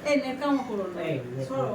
এই নেকামো করো না সরো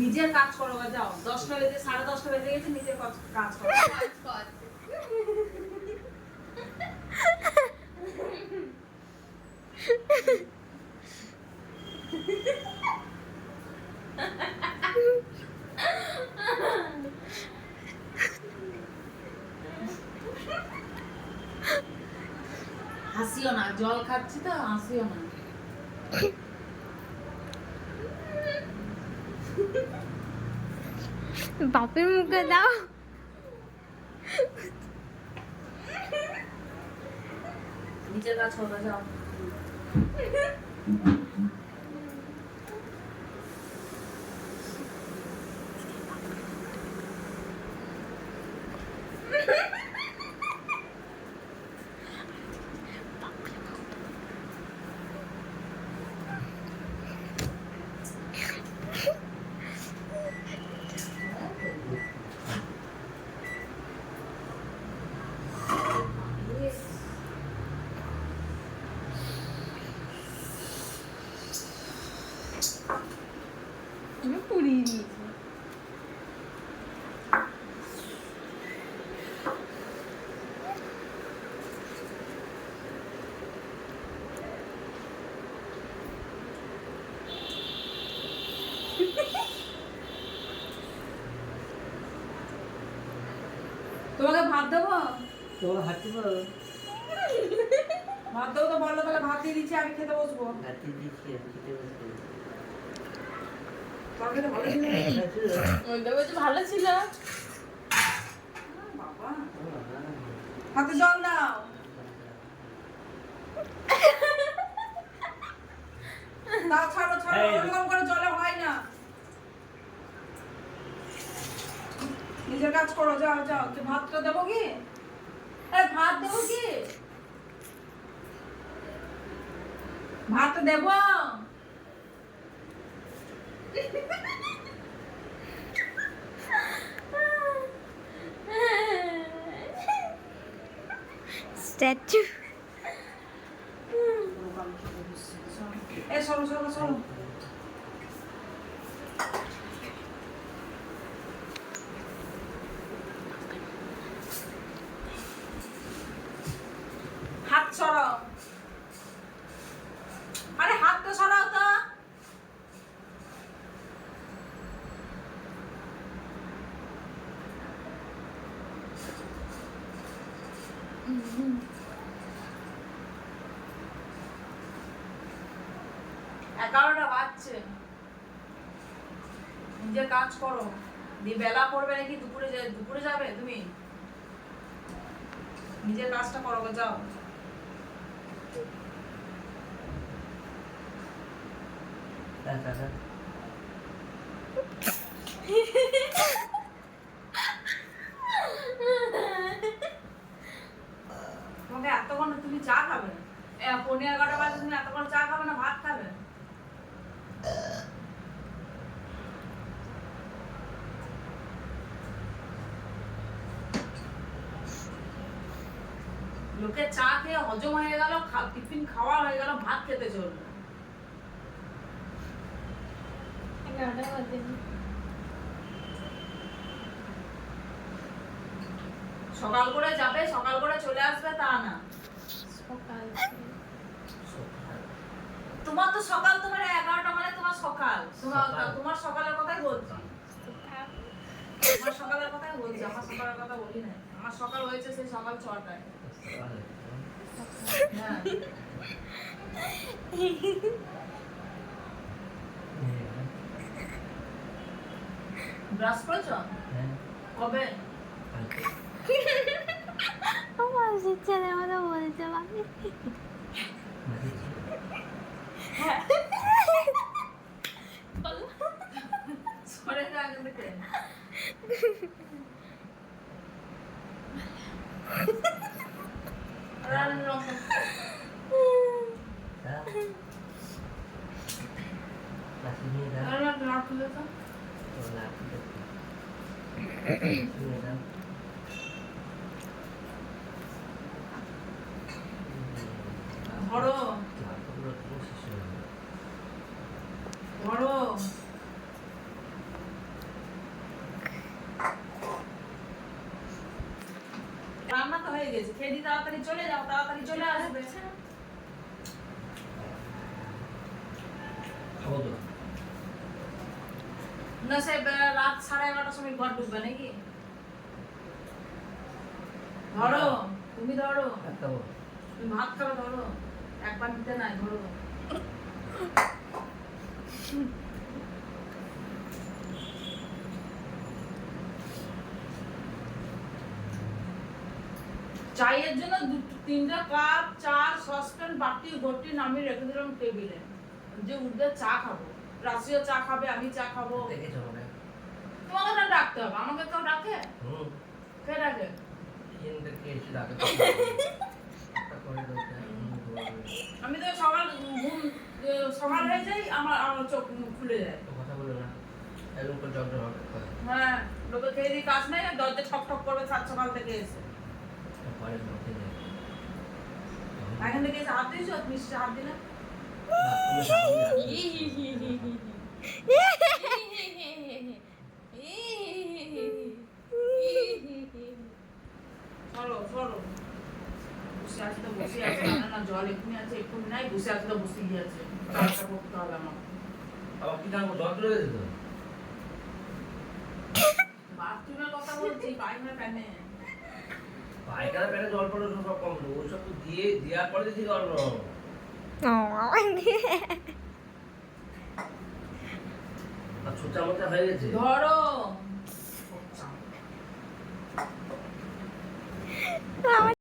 নিজের কাজ করো যাও 10টা বেজে 10:30 বেজে গেছে নিজের কাজ করো হাসিও না জল খাচ্ছি তো হাসিও না বাপের মুখে দাও নিজের কাজ করো যাও তুমি পুড়িয়ে দিয়েছি তোমাকে ভাত দেবো তোমার হাতে বলো ভাত দেবো তো বললো তাহলে ভাত দিয়ে দিচ্ছি আমি খেতে বসবো হাতে দিচ্ছি আমি খেতে বসবো তরকারিটা ভালো ছিল ওইটা বলছে ভালো ছিল বাবা হাতে জল দাও দাও ছাড়ো ছাড়ো ওরকম করে জলে হয় না নিজের কাজ করো যাও যাও কি ভাতটা দেবো কি আরে ভাত দেবো কি ভাত দেবো স্ট্যাচু এ সরো সরো সরো হাত সরাও আরে হাতটা সরাও তো এগারোটা বাজছে নিজের কাজ করো দিয়ে বেলা পড়বে নাকি দুপুরে যাবে তুমি নিজের কাজটা করো যাও দাদা তোমাকে এতক্ষণ তুমি চা খাবে 11:15 বাজে তুমি এতক্ষণ চা খাবে না ভাত খাবে লোকে চা খেয়ে হজম হয়ে গেল টিফিন খাওয়া হয়ে গেল ভাত খেতে চলবে সকাল করে যাবে সকাল করে চলে আসবে তা না তোমার তো সকাল তোমার 11টা মানে তোমার সকাল তোমার সকালের কথাই বলছি তোমার সকালের কথাই বলছি আমার সকালের কথা বলি না আমার সকাল হয়েছে সেই সকাল 6টায় হ্যাঁ ব্রাশ করেছো কবে আমার শিক্ষা দেওয়া বলছে আর লঙ্কা দাও। লাঠি নিয়ে দাও। আর একটা লাঠি দে তো। ও, লাঠি দাও। নিয়ে দাও। ধরো লাঠগুলো পুরো শেষ হয়ে গেল। ধরো রান্না তো হয়ে গেছে, খেয়ে দিয়ে তাড়াতাড়ি চলে যাও, তাড়াতাড়ি চলে আসবে। খাবো তো। না সে রাত 11:30টার সময় ঘর ঢুকবে নাকি? ধরো, তুমি ধরো, আর খাবো। তুমি ভাত খাবে, ধরো, একবার নিতে নাই, ধরো। চায়ের জন্য 3টা কাপ, 4 সসপ্যান, বাটি ঘটি নামিয়ে রেখে দিলাম টেবিলে, যে উঠবে চা খাবো, রাশিও চা খাবে, আমি চা খাবো। দেখেছো মনে? তোমাকে না ডাকতে হবে, আমাকে তো ডাকে। হুম। কে ডাকে? এখানটাকে এসে ডাকে তো। একটা করে দরকার। আমি তো সকাল হয়ে যাই, আমার চোখ মুখ খুলে যায়। তো কথা বলো না। এরকম করে জগ জগ করে। হ্যাঁ, লোকে খেয়ে দিয়ে কাজ নেই, দরজা ঠক ঠক করবে সকাল থেকে এসে। পরে মধ্যে যায়। এখান থেকে এসে হাত দিয়েছো, মিষ্টি হাত দিলে। তুমি খাবো না। সরো সরো, বসে আছি তো বসে আছে, না জল এক্ষুনি আছে, এক্ষুনি নাই, বসে আছে তো বসে গিয়েছে, কাজটা করতে হবে আমার। আবার কি জানবো? জগ চলে গেছে তো। বাথরুমের কথা বলছি, পায়খানা প্যানে। পায়খানা প্যানে জল পড়লে তো সব কম। ওইসব তো দেওয়ার পরে দেখি জল পড়ো। আর ছোটা মোটা হয়ে গেছে। ধরো। আমার